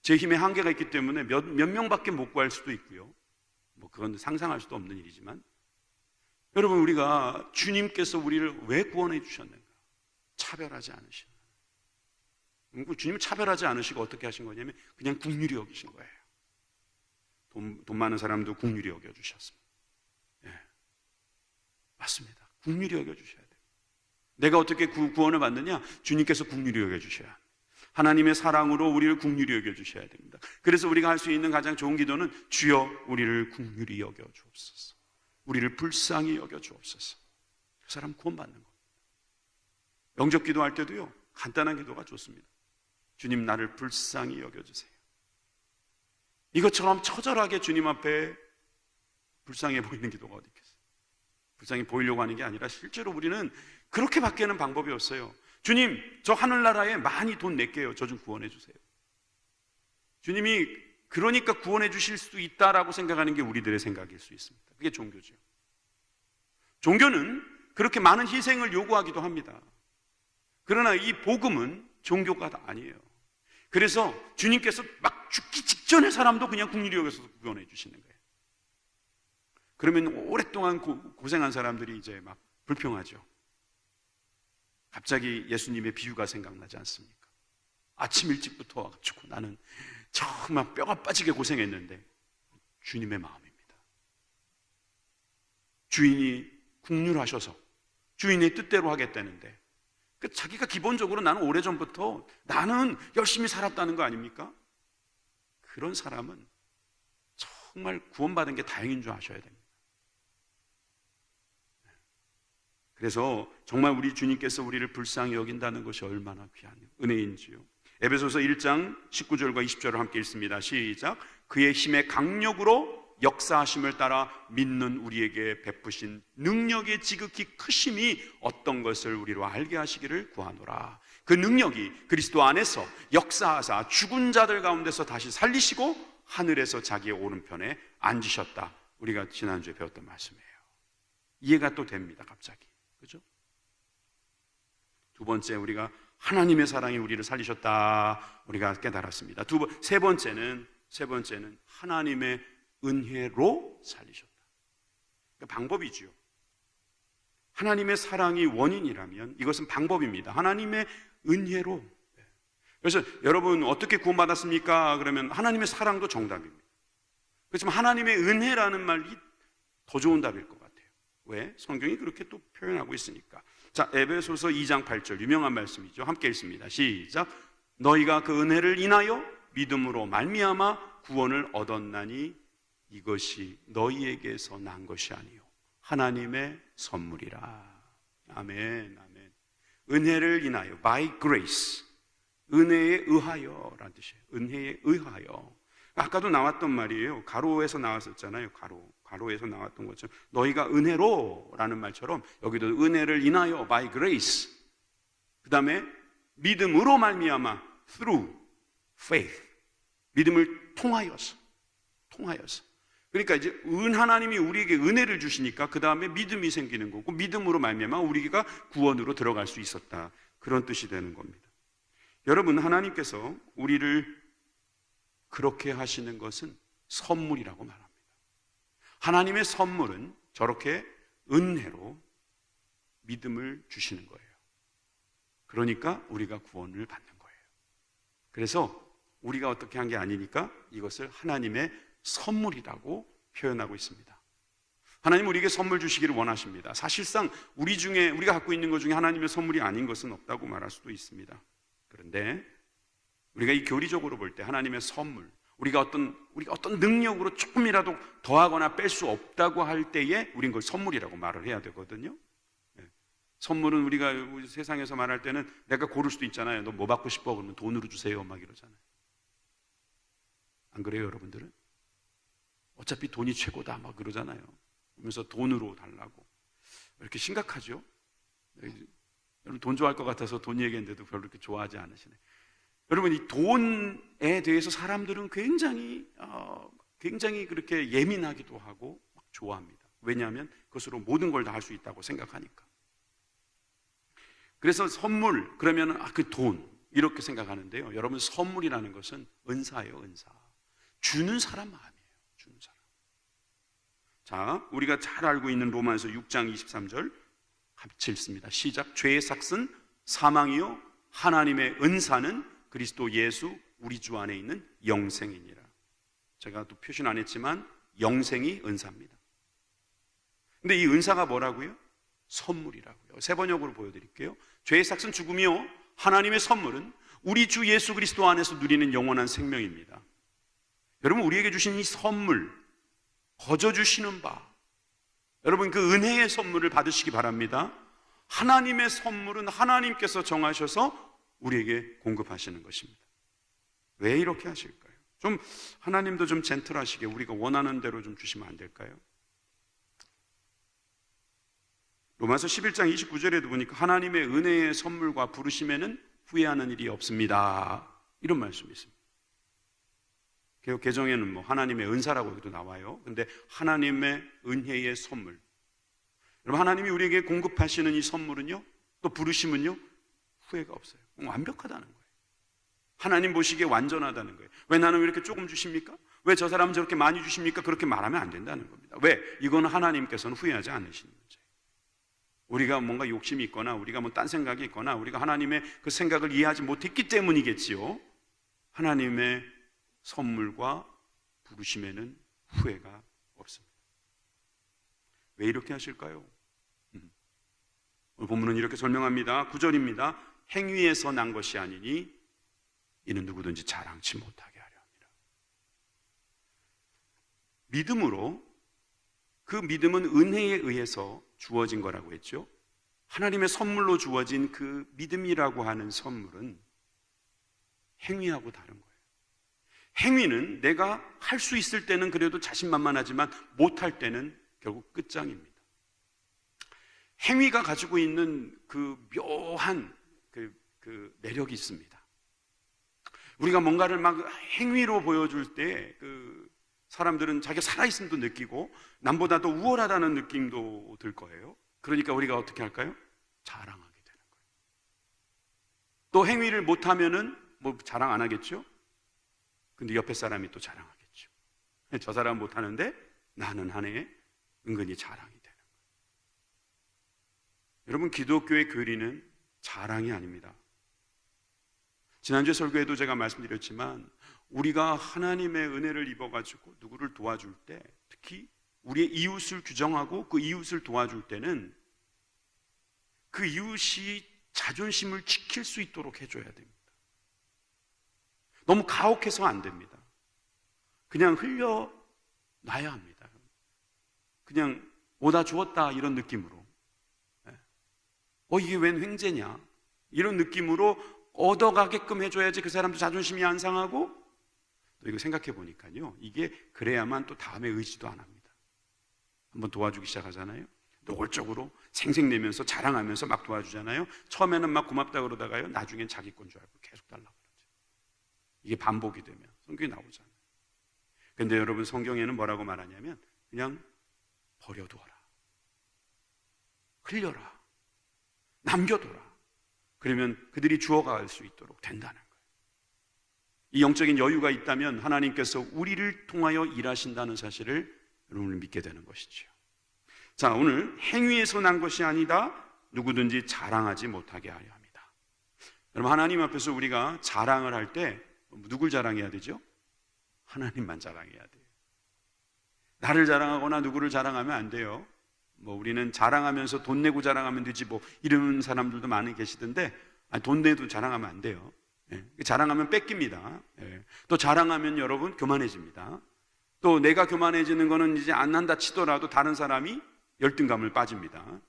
제 힘에 한계가 있기 때문에 몇 명밖에 못 구할 수도 있고요. 그건 상상할 수도 없는 일이지만, 여러분, 우리가 주님께서 우리를 왜 구원해 주셨는가? 차별하지 않으시는. 주님은 차별하지 않으시고 어떻게 하신 거냐면 그냥 긍휼히 여기신 거예요. 돈 많은 사람도 긍휼히 여겨주셨습니다. 예, 맞습니다. 긍휼히 여겨주셔야 돼요. 내가 어떻게 구원을 받느냐? 주님께서 긍휼히 여겨주셔야. 하나님의 사랑으로 우리를 긍휼히 여겨주셔야 됩니다. 그래서 우리가 할 수 있는 가장 좋은 기도는 주여 우리를 긍휼히 여겨주옵소서, 우리를 불쌍히 여겨주옵소서. 그 사람 구원받는 겁니다. 영접 기도할 때도요, 간단한 기도가 좋습니다. 주님 나를 불쌍히 여겨주세요. 이것처럼 처절하게 주님 앞에 불쌍해 보이는 기도가 어디 있겠어요? 불쌍히 보이려고 하는 게 아니라 실제로 우리는 그렇게 밖에는 방법이 없어요. 주님, 저 하늘나라에 많이 돈 낼게요. 저 좀 구원해 주세요. 주님이 그러니까 구원해 주실 수 있다라고 생각하는 게 우리들의 생각일 수 있습니다. 그게 종교죠. 종교는 그렇게 많은 희생을 요구하기도 합니다. 그러나 이 복음은 종교가 아니에요. 그래서 주님께서 막 죽기 직전의 사람도 그냥 긍휼히 여겨서 구원해 주시는 거예요. 그러면 오랫동안 고생한 사람들이 이제 막 불평하죠. 갑자기 예수님의 비유가 생각나지 않습니까? 아침 일찍부터 와가지고 나는 정말 뼈가 빠지게 고생했는데 주님의 마음입니다. 주인이 긍휼하셔서 주인의 뜻대로 하겠다는데 자기가 기본적으로 나는 오래전부터 나는 열심히 살았다는 거 아닙니까? 그런 사람은 정말 구원받은 게 다행인 줄 아셔야 됩니다. 그래서 정말 우리 주님께서 우리를 불쌍히 여긴다는 것이 얼마나 귀한 은혜인지요. 에베소서 1장 19절과 20절을 함께 읽습니다. 시작. 그의 힘의 강력으로 역사하심을 따라 믿는 우리에게 베푸신 능력의 지극히 크심이 어떤 것을 우리로 알게 하시기를 구하노라. 그 능력이 그리스도 안에서 역사하사 죽은 자들 가운데서 다시 살리시고 하늘에서 자기의 오른편에 앉으셨다. 우리가 지난주에 배웠던 말씀이에요. 이해가 또 됩니다. 갑자기. 그죠? 두 번째, 우리가 하나님의 사랑이 우리를 살리셨다. 우리가 깨달았습니다. 세 번째는 하나님의 은혜로 살리셨다. 그러니까 방법이지요. 하나님의 사랑이 원인이라면 이것은 방법입니다. 하나님의 은혜로. 그래서 여러분 어떻게 구원받았습니까? 그러면 하나님의 사랑도 정답입니다. 그렇지만 하나님의 은혜라는 말이 더 좋은 답일 것 같아요. 왜? 성경이 그렇게 또 표현하고 있으니까. 자, 에베소서 2장 8절 유명한 말씀이죠. 함께 읽습니다. 시작. 너희가 그 은혜를 인하여 믿음으로 말미암아 구원을 얻었나니 이것이 너희에게서 난 것이 아니요 하나님의 선물이라. 아멘, 아멘. 은혜를 인하여, by grace, 은혜에 의하여라는 뜻이에요. 은혜에 의하여. 아까도 나왔던 말이에요. 가로에서 나왔었잖아요. 가로에서 나왔던 것처럼 너희가 은혜로라는 말처럼 여기도 은혜를 인하여, by grace. 그 다음에 믿음으로 말미암아, through faith. 믿음을 통하여서. 그러니까 이제 하나님이 우리에게 은혜를 주시니까 그 다음에 믿음이 생기는 거고 믿음으로 말미암아 우리가 구원으로 들어갈 수 있었다. 그런 뜻이 되는 겁니다. 여러분, 하나님께서 우리를 그렇게 하시는 것은 선물이라고 말합니다. 하나님의 선물은 저렇게 은혜로 믿음을 주시는 거예요. 그러니까 우리가 구원을 받는 거예요. 그래서 우리가 어떻게 한 게 아니니까 이것을 하나님의 선물이라고 표현하고 있습니다. 하나님 우리에게 선물 주시기를 원하십니다. 사실상 우리가 갖고 있는 것 중에 하나님의 선물이 아닌 것은 없다고 말할 수도 있습니다. 그런데 우리가 이 교리적으로 볼 때 하나님의 선물, 우리가 어떤 능력으로 조금이라도 더하거나 뺄 수 없다고 할 때에 우린 그걸 선물이라고 말을 해야 되거든요. 선물은 우리가 세상에서 말할 때는 내가 고를 수도 있잖아요. 너 뭐 받고 싶어? 그러면 돈으로 주세요 막 이러잖아요. 안 그래요, 여러분들은? 어차피 돈이 최고다 막 그러잖아요. 그러면서 돈으로 달라고. 이렇게 심각하죠? 여러분 돈 좋아할 것 같아서 돈 얘기했는데도 별로 그렇게 좋아하지 않으시네. 여러분, 이 돈에 대해서 사람들은 굉장히 그렇게 예민하기도 하고 막 좋아합니다. 왜냐하면 그것으로 모든 걸 다 할 수 있다고 생각하니까. 그래서 선물, 그러면 그 돈 이렇게 생각하는데요. 여러분, 선물이라는 것은 은사예요, 은사. 주는 사람 마음이에요. 주는 사람. 자, 우리가 잘 알고 있는 로마서 6장 23절 같이 읽습니다. 시작. 죄의 삭은 사망이요 하나님의 은사는 그리스도 예수 우리 주 안에 있는 영생이니라. 제가 또 표시는 안 했지만 영생이 은사입니다. 근데 이 은사가 뭐라고요? 선물이라고요. 세 번역으로 보여드릴게요. 죄의 삭은 죽음이요 하나님의 선물은 우리 주 예수 그리스도 안에서 누리는 영원한 생명입니다. 여러분, 우리에게 주신 이 선물, 거저 주시는 바, 여러분 그 은혜의 선물을 받으시기 바랍니다. 하나님의 선물은 하나님께서 정하셔서 우리에게 공급하시는 것입니다. 왜 이렇게 하실까요? 좀 하나님도 좀 젠틀하시게 우리가 원하는 대로 좀 주시면 안 될까요? 로마서 11장 29절에도 보니까 하나님의 은혜의 선물과 부르심에는 후회하는 일이 없습니다. 이런 말씀이 있습니다. 개역 개정에는 하나님의 은사라고 여기도 나와요. 근데 하나님의 은혜의 선물. 여러분, 하나님이 우리에게 공급하시는 이 선물은요, 또 부르심은요, 후회가 없어요. 완벽하다는 거예요. 하나님 보시기에 완전하다는 거예요. 왜 나는 왜 이렇게 조금 주십니까? 왜 저 사람은 저렇게 많이 주십니까? 그렇게 말하면 안 된다는 겁니다. 왜? 이건 하나님께서는 후회하지 않으시는 거죠. 우리가 뭔가 욕심이 있거나 우리가 딴 생각이 있거나 우리가 하나님의 그 생각을 이해하지 못했기 때문이겠지요. 하나님의 선물과 부르심에는 후회가 없습니다. 왜 이렇게 하실까요? 오늘 본문은 이렇게 설명합니다. 9절입니다. 행위에서 난 것이 아니니 이는 누구든지 자랑치 못하게 하려 합니다. 믿음으로, 그 믿음은 은혜에 의해서 주어진 거라고 했죠. 하나님의 선물로 주어진 그 믿음이라고 하는 선물은 행위하고 다른 거예요. 행위는 내가 할 수 있을 때는 그래도 자신만만하지만 못할 때는 결국 끝장입니다. 행위가 가지고 있는 그 묘한 그 매력이 있습니다. 우리가 뭔가를 막 행위로 보여줄 때 사람들은 자기가 살아있음도 느끼고 남보다 더 우월하다는 느낌도 들 거예요. 그러니까 우리가 어떻게 할까요? 자랑하게 되는 거예요. 또 행위를 못하면은 자랑 안 하겠죠? 근데 옆에 사람이 또 자랑하겠죠. 저 사람 못하는데 나는 하네. 은근히 자랑이 되는 거예요. 여러분, 기독교의 교리는 자랑이 아닙니다. 지난주에 설교에도 제가 말씀드렸지만 우리가 하나님의 은혜를 입어가지고 누구를 도와줄 때, 특히 우리의 이웃을 규정하고 그 이웃을 도와줄 때는 그 이웃이 자존심을 지킬 수 있도록 해줘야 됩니다. 너무 가혹해서 안 됩니다. 그냥 흘려놔야 합니다. 그냥 오다 주었다 이런 느낌으로, 이게 웬 횡재냐 이런 느낌으로 얻어가게끔 해줘야지 그 사람도 자존심이 안 상하고, 또 이거 생각해 보니까요, 이게 그래야만 또 다음에 의지도 안 합니다. 한번 도와주기 시작하잖아요. 노골적으로 생색내면서 자랑하면서 막 도와주잖아요. 처음에는 막 고맙다 그러다가요, 나중엔 자기 건 줄 알고 계속 달라고 그러죠. 이게 반복이 되면 성경에 나오잖아요. 근데 여러분, 성경에는 뭐라고 말하냐면 그냥 버려두어라, 흘려라, 남겨둬라. 그러면 그들이 주어갈 수 있도록 된다는 거예요. 이 영적인 여유가 있다면 하나님께서 우리를 통하여 일하신다는 사실을 여러분을 믿게 되는 것이죠. 자, 오늘 행위에서 난 것이 아니다. 누구든지 자랑하지 못하게 하려 합니다. 여러분, 하나님 앞에서 우리가 자랑을 할 때 누굴 자랑해야 되죠? 하나님만 자랑해야 돼요. 나를 자랑하거나 누구를 자랑하면 안 돼요. 우리는 자랑하면서 돈 내고 자랑하면 되지 이런 사람들도 많이 계시던데, 돈 내도 자랑하면 안 돼요. 자랑하면 뺏깁니다. 또 자랑하면 여러분 교만해집니다. 또 내가 교만해지는 거는 이제 안 한다 치더라도 다른 사람이 열등감을 빠집니다.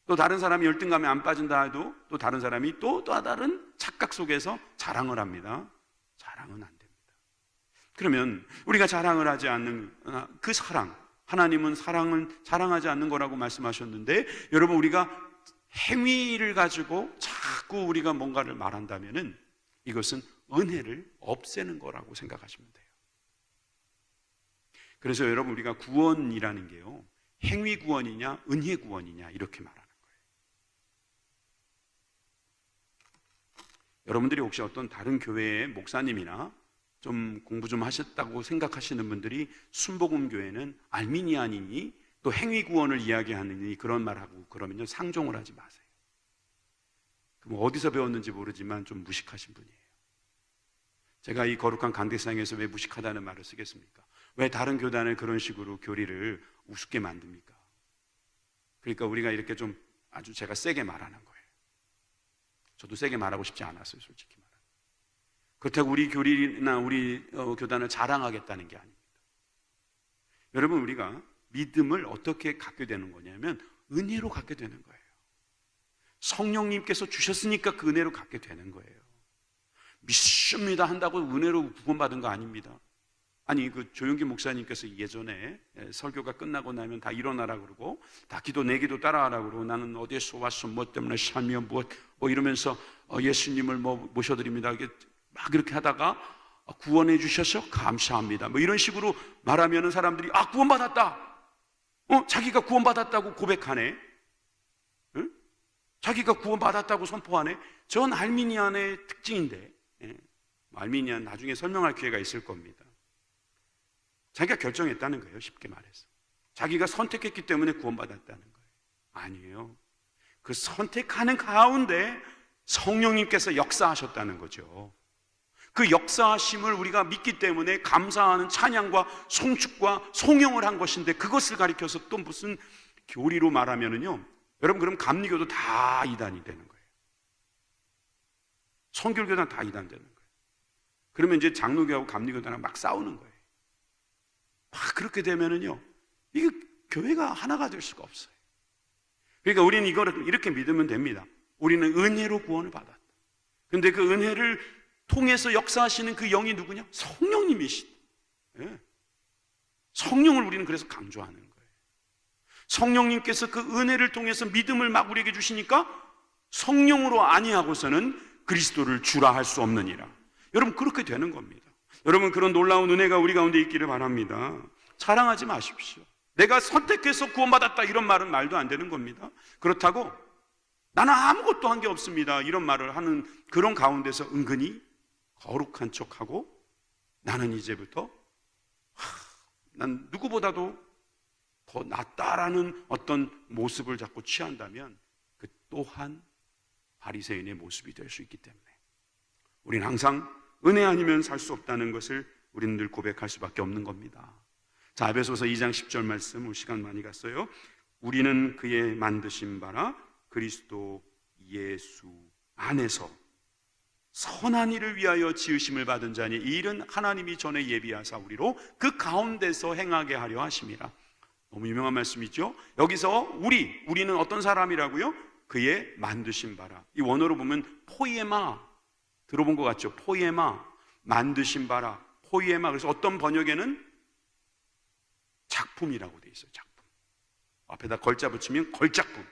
또 다른 사람이 열등감에 안 빠진다 해도 또 다른 사람이 또 다른 착각 속에서 자랑을 합니다. 자랑은 안 됩니다. 그러면 우리가 자랑을 하지 않는 그 사랑, 하나님은 사랑을 자랑하지 않는 거라고 말씀하셨는데, 여러분, 우리가 행위를 가지고 자꾸 우리가 뭔가를 말한다면은 이것은 은혜를 없애는 거라고 생각하시면 돼요. 그래서 여러분, 우리가 구원이라는 게요, 행위 구원이냐 은혜 구원이냐 이렇게 말하는 거예요. 여러분들이 혹시 어떤 다른 교회의 목사님이나 좀 공부 좀 하셨다고 생각하시는 분들이 순복음교회는 알미니안이니 또 행위 구원을 이야기하느니 그런 말하고 그러면요, 상종을 하지 마세요. 그럼 어디서 배웠는지 모르지만 좀 무식하신 분이에요. 제가 이 거룩한 강대상에서 왜 무식하다는 말을 쓰겠습니까? 왜 다른 교단을 그런 식으로 교리를 우습게 만듭니까? 그러니까 우리가 이렇게 좀 아주 제가 세게 말하는 거예요. 저도 세게 말하고 싶지 않았어요, 솔직히 말하면. 그렇다고 우리 교리나 우리 교단을 자랑하겠다는 게 아닙니다. 여러분, 우리가 믿음을 어떻게 갖게 되는 거냐면 은혜로 갖게 되는 거예요. 성령님께서 주셨으니까 그 은혜로 갖게 되는 거예요. 믿습니다 한다고 은혜로 구원받은 거 아닙니다. 아니, 그 조용기 목사님께서 예전에 설교가 끝나고 나면 다 일어나라 그러고 다 기도 내 기도 따라하라 그러고 나는 어디에서 왔어, 뭐 때문에 삶이야, 뭐 이러면서 예수님을 모셔드립니다. 막 이렇게 하다가 구원해 주셔서 감사합니다, 이런 식으로 말하면 사람들이 구원받았다, 자기가 구원받았다고 고백하네, 응? 자기가 구원받았다고 선포하네. 전 알미니안의 특징인데, 알미니안 나중에 설명할 기회가 있을 겁니다. 자기가 결정했다는 거예요, 쉽게 말해서. 자기가 선택했기 때문에 구원받았다는 거예요. 아니에요. 그 선택하는 가운데 성령님께서 역사하셨다는 거죠. 그 역사하심을 우리가 믿기 때문에 감사하는 찬양과 송축과 송영을 한 것인데, 그것을 가리켜서 또 무슨 교리로 말하면은요, 여러분, 그럼 감리교도 다 이단이 되는 거예요. 성결교단 다 이단 되는 거예요. 그러면 이제 장로교하고 감리교단하고 막 싸우는 거예요. 막 그렇게 되면은요, 이게 교회가 하나가 될 수가 없어요. 그러니까 우리는 이거를 이렇게 믿으면 됩니다. 우리는 은혜로 구원을 받았다. 근데 그 은혜를 통해서 역사하시는 그 영이 누구냐? 성령님이시다. 예. 성령을 우리는 그래서 강조하는 거예요. 성령님께서 그 은혜를 통해서 믿음을 막 우리에게 주시니까 성령으로 아니하고서는 그리스도를 주라 할 수 없느니라. 여러분, 그렇게 되는 겁니다. 여러분, 그런 놀라운 은혜가 우리 가운데 있기를 바랍니다. 자랑하지 마십시오. 내가 선택해서 구원받았다 이런 말은 말도 안 되는 겁니다. 그렇다고 나는 아무것도 한 게 없습니다 이런 말을 하는 그런 가운데서 은근히 거룩한 척하고 나는 이제부터 난 누구보다도 더 낫다라는 어떤 모습을 자꾸 취한다면 그 또한 바리새인의 모습이 될 수 있기 때문에 우리는 항상 은혜 아니면 살 수 없다는 것을 우리는 늘 고백할 수밖에 없는 겁니다. 자, 에베소서 2장 10절 말씀, 우리 시간 많이 갔어요. 우리는 그의 만드신 바라 그리스도 예수 안에서 선한 일을 위하여 지으심을 받은 자니 이 일은 하나님이 전에 예비하사 우리로 그 가운데서 행하게 하려 하심이라. 너무 유명한 말씀이죠. 여기서 우리는 어떤 사람이라고요? 그의 만드신 바라. 이 원어로 보면 포이에마, 들어본 것 같죠? 포이에마, 만드신 바라, 포이에마. 그래서 어떤 번역에는 작품이라고 돼 있어요. 작품. 앞에다 걸자 붙이면 걸작품.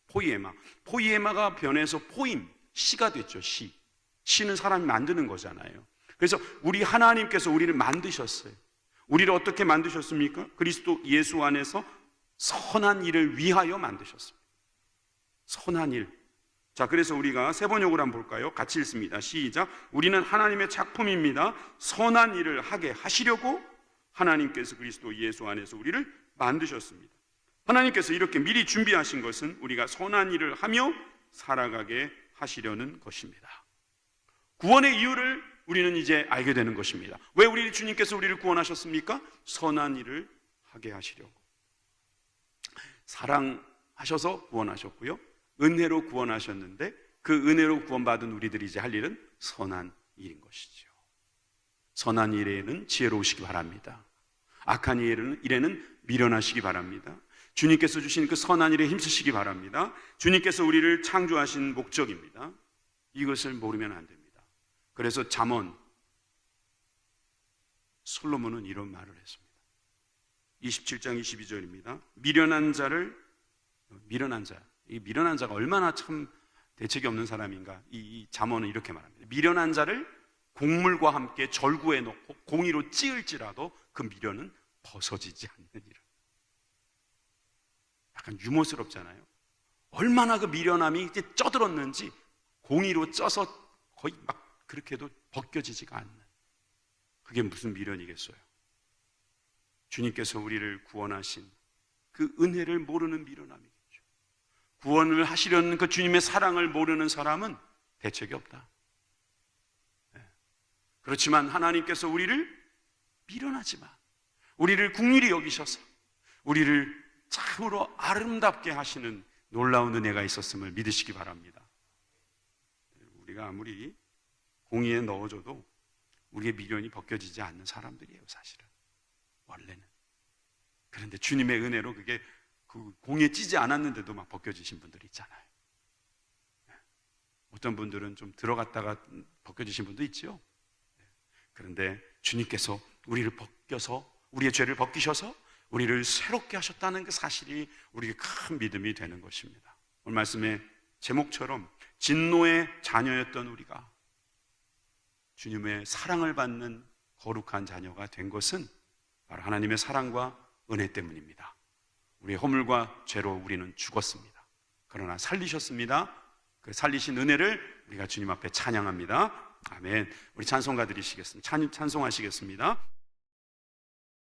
포이에마. 포이에마가 변해서 포임, 시가 됐죠. 시는 사람이 만드는 거잖아요. 그래서 우리 하나님께서 우리를 만드셨어요. 우리를 어떻게 만드셨습니까? 그리스도 예수 안에서 선한 일을 위하여 만드셨습니다. 선한 일. 자, 그래서 우리가 세 번역을 한번 볼까요? 같이 읽습니다. 시작. 우리는 하나님의 작품입니다. 선한 일을 하게 하시려고 하나님께서 그리스도 예수 안에서 우리를 만드셨습니다. 하나님께서 이렇게 미리 준비하신 것은 우리가 선한 일을 하며 살아가게 하시려는 것입니다. 구원의 이유를 우리는 이제 알게 되는 것입니다. 왜 주님께서 우리를 구원하셨습니까? 선한 일을 하게 하시려고. 사랑하셔서 구원하셨고요, 은혜로 구원하셨는데 그 은혜로 구원받은 우리들이 이제 할 일은 선한 일인 것이죠. 선한 일에는 지혜로우시기 바랍니다. 악한 일에는 미련하시기 바랍니다. 주님께서 주신 그 선한 일에 힘쓰시기 바랍니다. 주님께서 우리를 창조하신 목적입니다. 이것을 모르면 안 됩니다. 그래서 잠언 솔로몬은 이런 말을 했습니다. 27장 22절입니다. 미련한 자가 얼마나 참 대책이 없는 사람인가. 이 잠언은 이렇게 말합니다. 미련한 자를 곡물과 함께 절구에 넣고 공이로 찌을지라도 그 미련은 벗어지지 않는 이라. 약간 유머스럽잖아요. 얼마나 그 미련함이 이제 쪄들었는지 공이로 쪄서 거의 막 그렇게 해도 벗겨지지가 않는, 그게 무슨 미련이겠어요. 주님께서 우리를 구원하신 그 은혜를 모르는 미련함이겠죠. 구원을 하시려는 그 주님의 사랑을 모르는 사람은 대책이 없다. 그렇지만 하나님께서 우리를 미련하지만 우리를 긍휼히 여기셔서 우리를 참으로 아름답게 하시는 놀라운 은혜가 있었음을 믿으시기 바랍니다. 우리가 아무리 공의에 넣어줘도 우리의 미련이 벗겨지지 않는 사람들이에요, 사실은 원래는. 그런데 주님의 은혜로 그게 그 공의에 찌지 않았는데도 막 벗겨지신 분들이 있잖아요. 어떤 분들은 좀 들어갔다가 벗겨지신 분도 있죠. 그런데 주님께서 우리를 벗겨서, 우리의 죄를 벗기셔서 우리를 새롭게 하셨다는 그 사실이 우리에게 큰 믿음이 되는 것입니다. 오늘 말씀의 제목처럼 진노의 자녀였던 우리가 주님의 사랑을 받는 거룩한 자녀가 된 것은 바로 하나님의 사랑과 은혜 때문입니다. 우리의 허물과 죄로 우리는 죽었습니다. 그러나 살리셨습니다. 그 살리신 은혜를 우리가 주님 앞에 찬양합니다. 아멘. 우리 찬송가 드리시겠습니다. 찬송하시겠습니다.